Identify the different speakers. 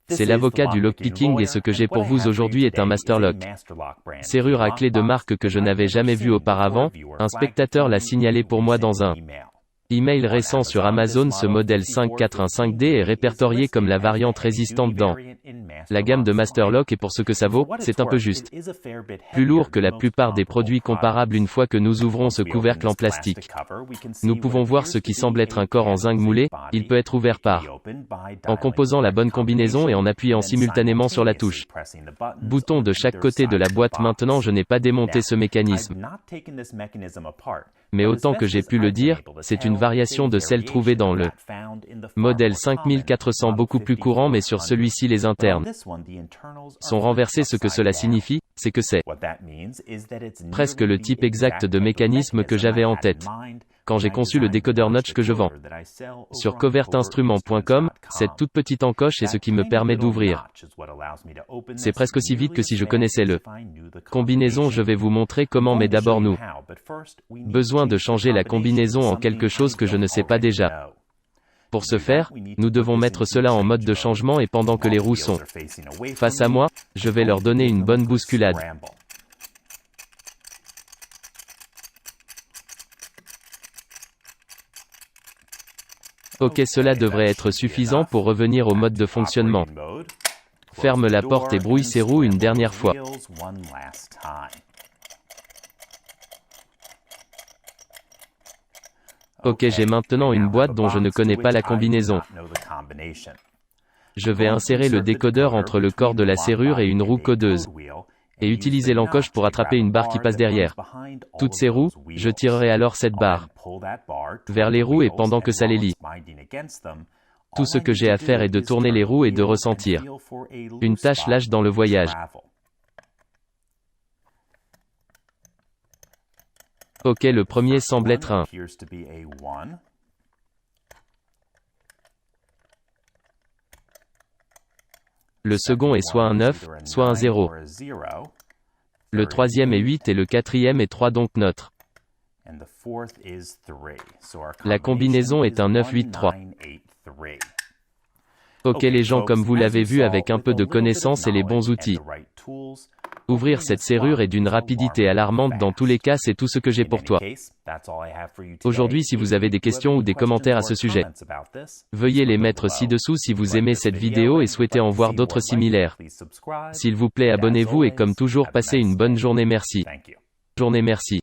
Speaker 1: C'est l'avocat du lockpicking et ce que j'ai pour vous aujourd'hui est un Master Lock. Serrure à clé de marque que je n'avais jamais vue auparavant, un spectateur l'a signalé pour moi dans un email récent sur Amazon. Ce modèle 5415D est répertorié comme la variante résistante dans la gamme de Master Lock et pour ce que ça vaut, c'est un peu juste. Plus lourd que la plupart des produits comparables. Une fois que nous ouvrons ce couvercle en plastique, nous pouvons voir ce qui semble être un corps en zinc moulé. Il peut être ouvert en composant la bonne combinaison et en appuyant simultanément sur la touche. Bouton de chaque côté de la boîte. Maintenant je n'ai pas démonté ce mécanisme, mais autant que j'ai pu le dire, c'est une variation de celle trouvée dans le modèle 5400, beaucoup plus courant, mais sur celui-ci les internes sont renversés. Ce que cela signifie, c'est que c'est presque le type exact de mécanisme que j'avais en tête quand j'ai conçu le décodeur notch que je vends sur covertinstrument.com. Cette toute petite encoche est ce qui me permet d'ouvrir. C'est presque aussi vite que si je connaissais le combinaison. Je vais vous montrer comment, mais d'abord nous besoin de changer la combinaison en quelque chose que je ne sais pas déjà. Pour ce faire, nous devons mettre cela en mode de changement et pendant que les roues sont face à moi, je vais leur donner une bonne bousculade. Ok, cela devrait être suffisant pour revenir au mode de fonctionnement. Ferme la porte et brouille ces roues une dernière fois. Ok, j'ai maintenant une boîte dont je ne connais pas la combinaison. Je vais insérer le décodeur entre le corps de la serrure et une roue codeuse, et utiliser l'encoche pour attraper une barre qui passe derrière toutes ces roues. Je tirerai alors cette barre vers les roues et pendant que ça les lie, tout ce que j'ai à faire est de tourner les roues et de ressentir une tache lâche dans le voyage. Ok, le premier semble être un. Le second est soit un 9, soit un 0. Le troisième est 8 et le quatrième est 3, donc notre la combinaison est un 9-8-3. Ok les gens, comme vous l'avez vu, avec un peu de connaissance et les bons outils, ouvrir cette serrure est d'une rapidité alarmante. Dans tous les cas, c'est tout ce que j'ai pour toi aujourd'hui. Si vous avez des questions ou des commentaires à ce sujet, veuillez les mettre ci-dessous. Si vous aimez cette vidéo et souhaitez en voir d'autres similaires, s'il vous plaît abonnez-vous et comme toujours passez une bonne journée. Merci. Journée merci.